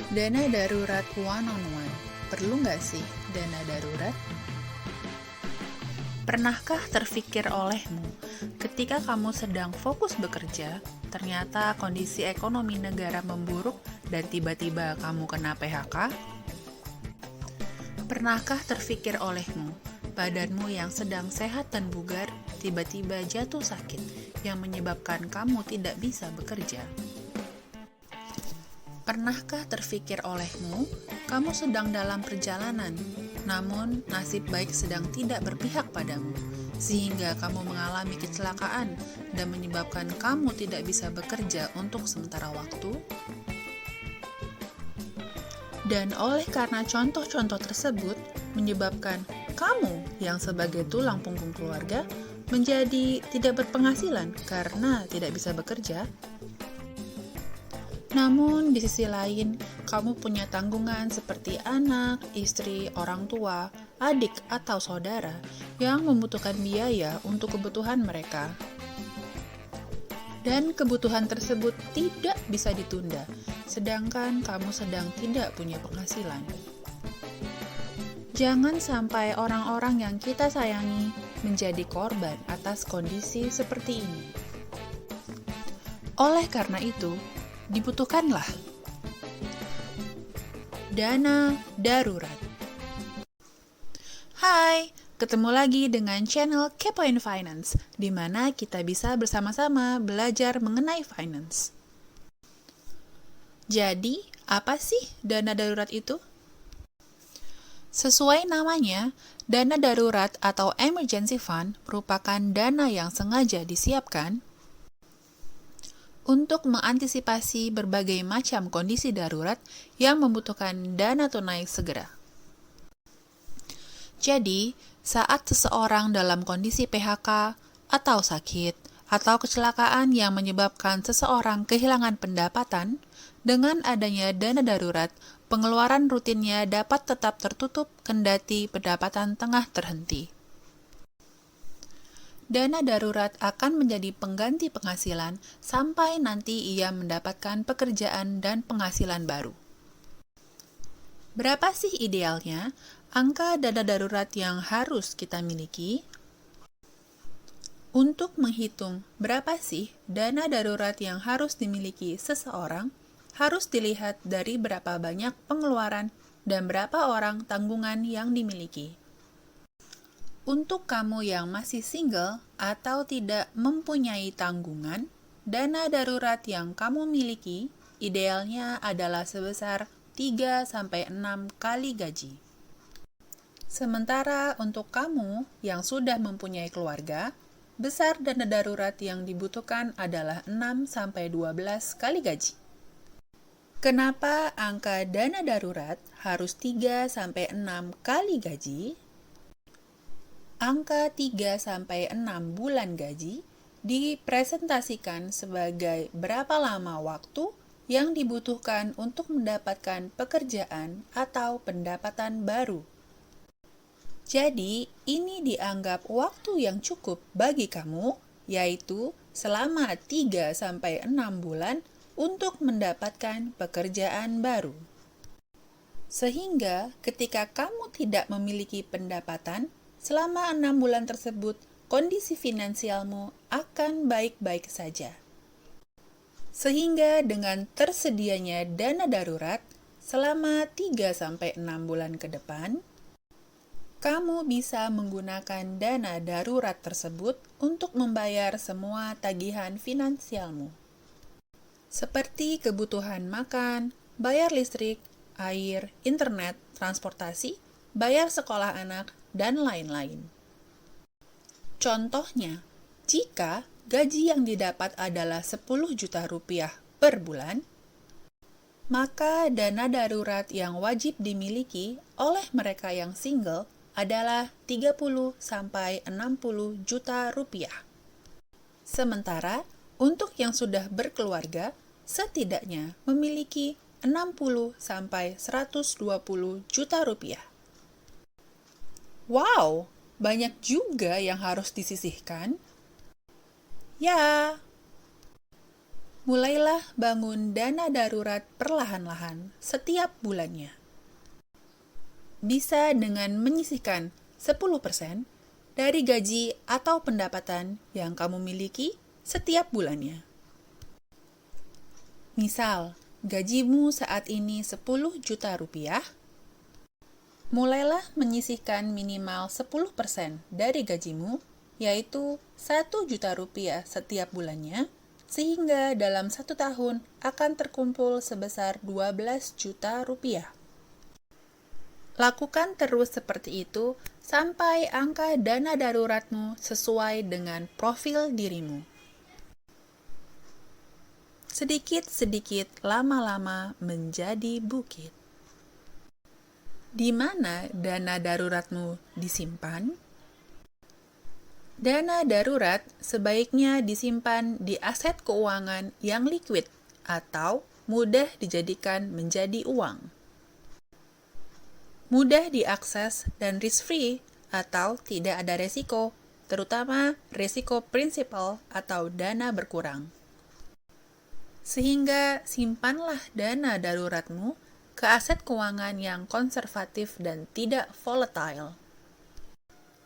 Dana darurat one-on-one. Perlu nggak sih dana darurat? Pernahkah terfikir olehmu, ketika kamu sedang fokus bekerja, ternyata kondisi ekonomi negara memburuk dan tiba-tiba kamu kena PHK? Pernahkah terfikir olehmu, badanmu yang sedang sehat dan bugar, tiba-tiba jatuh sakit, yang menyebabkan kamu tidak bisa bekerja? Pernahkah terfikir olehmu, kamu sedang dalam perjalanan, namun nasib baik sedang tidak berpihak padamu, sehingga kamu mengalami kecelakaan dan menyebabkan kamu tidak bisa bekerja untuk sementara waktu? Dan oleh karena contoh-contoh tersebut, menyebabkan kamu yang sebagai tulang punggung keluarga menjadi tidak berpenghasilan karena tidak bisa bekerja? Namun, di sisi lain, kamu punya tanggungan seperti anak, istri, orang tua, adik, atau saudara yang membutuhkan biaya untuk kebutuhan mereka. Dan kebutuhan tersebut tidak bisa ditunda, sedangkan kamu sedang tidak punya penghasilan. Jangan sampai orang-orang yang kita sayangi menjadi korban atas kondisi seperti ini. Oleh karena itu, dibutuhkanlah dana darurat. Hai, ketemu lagi dengan channel Kepoin Finance, di mana kita bisa bersama-sama belajar mengenai finance. Jadi, apa sih dana darurat itu? Sesuai namanya, dana darurat atau emergency fund merupakan dana yang sengaja disiapkan untuk mengantisipasi berbagai macam kondisi darurat yang membutuhkan dana tunai segera. Jadi, saat seseorang dalam kondisi PHK atau sakit atau kecelakaan yang menyebabkan seseorang kehilangan pendapatan, dengan adanya dana darurat, pengeluaran rutinnya dapat tetap tertutup kendati pendapatan tengah terhenti. Dana darurat akan menjadi pengganti penghasilan sampai nanti ia mendapatkan pekerjaan dan penghasilan baru. Berapa sih idealnya angka dana darurat yang harus kita miliki? Untuk menghitung berapa sih dana darurat yang harus dimiliki seseorang, harus dilihat dari berapa banyak pengeluaran dan berapa orang tanggungan yang dimiliki. Untuk kamu yang masih single atau tidak mempunyai tanggungan, dana darurat yang kamu miliki idealnya adalah sebesar 3-6 kali gaji. Sementara untuk kamu yang sudah mempunyai keluarga, besar dana darurat yang dibutuhkan adalah 6-12 kali gaji. Kenapa angka dana darurat harus 3-6 kali gaji? Angka 3-6 bulan gaji dipresentasikan sebagai berapa lama waktu yang dibutuhkan untuk mendapatkan pekerjaan atau pendapatan baru. Jadi, ini dianggap waktu yang cukup bagi kamu, yaitu selama 3-6 bulan untuk mendapatkan pekerjaan baru. Sehingga ketika kamu tidak memiliki pendapatan, selama 6 bulan tersebut, kondisi finansialmu akan baik-baik saja. Sehingga dengan tersedianya dana darurat selama 3-6 bulan ke depan, kamu bisa menggunakan dana darurat tersebut untuk membayar semua tagihan finansialmu. Seperti kebutuhan makan, bayar listrik, air, internet, transportasi, bayar sekolah anak, dan lain-lain. Contohnya, jika gaji yang didapat adalah 10 juta rupiah per bulan, maka dana darurat yang wajib dimiliki oleh mereka yang single adalah 30-60 juta rupiah. Sementara, untuk yang sudah berkeluarga, setidaknya memiliki 60-120 juta rupiah. Wow, banyak juga yang harus disisihkan. Ya, mulailah bangun dana darurat perlahan-lahan setiap bulannya. Bisa dengan menyisihkan 10% dari gaji atau pendapatan yang kamu miliki setiap bulannya. Misal, gajimu saat ini 10 juta rupiah, mulailah menyisihkan minimal 10% dari gajimu, yaitu 1 juta rupiah setiap bulannya, sehingga dalam 1 tahun akan terkumpul sebesar 12 juta rupiah. Lakukan terus seperti itu sampai angka dana daruratmu sesuai dengan profil dirimu. Sedikit-sedikit lama-lama menjadi bukit. Di mana dana daruratmu disimpan? Dana darurat sebaiknya disimpan di aset keuangan yang liquid atau mudah dijadikan menjadi uang. Mudah diakses dan risk-free atau tidak ada resiko, terutama resiko prinsipal atau dana berkurang. Sehingga simpanlah dana daruratmu ke aset keuangan yang konservatif dan tidak volatile,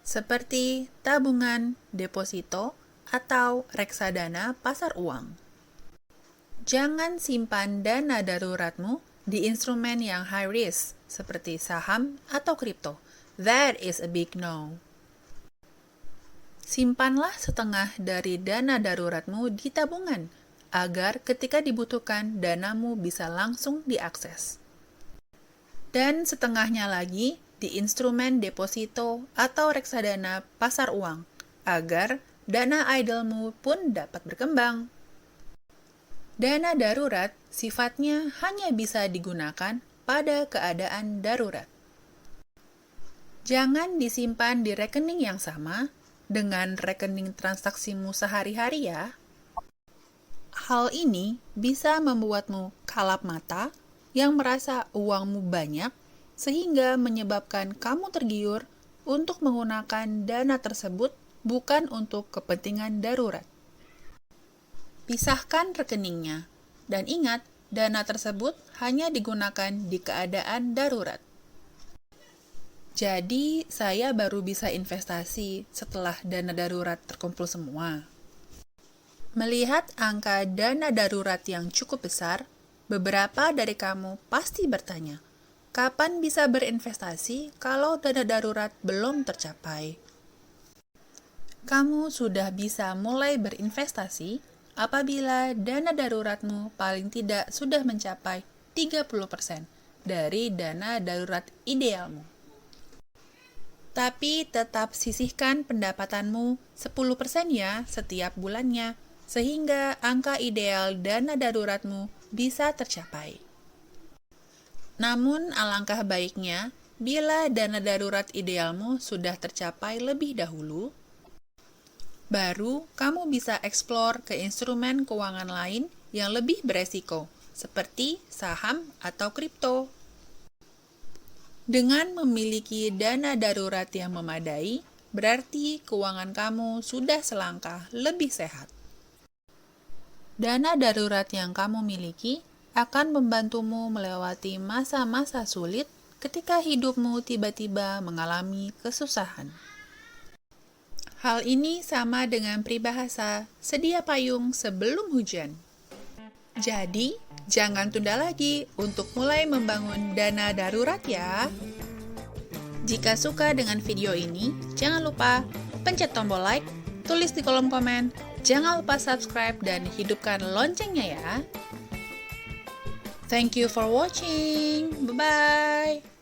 seperti tabungan, deposito, atau reksadana pasar uang. Jangan simpan dana daruratmu di instrumen yang high risk, seperti saham atau kripto. That is a big no. Simpanlah setengah dari dana daruratmu di tabungan, agar ketika dibutuhkan danamu bisa langsung diakses. Dan setengahnya lagi di instrumen deposito atau reksadana pasar uang, agar dana idlemu pun dapat berkembang. Dana darurat sifatnya hanya bisa digunakan pada keadaan darurat. Jangan disimpan di rekening yang sama dengan rekening transaksimu sehari-hari ya. Hal ini bisa membuatmu kalap mata yang merasa uangmu banyak, sehingga menyebabkan kamu tergiur untuk menggunakan dana tersebut bukan untuk kepentingan darurat. Pisahkan rekeningnya, dan ingat, dana tersebut hanya digunakan di keadaan darurat. Jadi, saya baru bisa investasi setelah dana darurat terkumpul semua. Melihat angka dana darurat yang cukup besar, beberapa dari kamu pasti bertanya, kapan bisa berinvestasi kalau dana darurat belum tercapai? Kamu sudah bisa mulai berinvestasi apabila dana daruratmu paling tidak sudah mencapai 30% dari dana darurat idealmu. Tapi tetap sisihkan pendapatanmu 10% ya setiap bulannya, sehingga angka ideal dana daruratmu bisa tercapai. Namun alangkah baiknya bila dana darurat idealmu sudah tercapai lebih dahulu, baru kamu bisa eksplor ke instrumen keuangan lain yang lebih beresiko, seperti saham atau kripto. Dengan memiliki dana darurat yang memadai, berarti keuangan kamu sudah selangkah lebih sehat. Dana darurat yang kamu miliki akan membantumu melewati masa-masa sulit ketika hidupmu tiba-tiba mengalami kesusahan. Hal ini sama dengan peribahasa, sedia payung sebelum hujan. Jadi, jangan tunda lagi untuk mulai membangun dana darurat ya. Jika suka dengan video ini, jangan lupa pencet tombol like, tulis di kolom komen, jangan lupa subscribe dan hidupkan loncengnya ya. Thank you for watching. Bye-bye.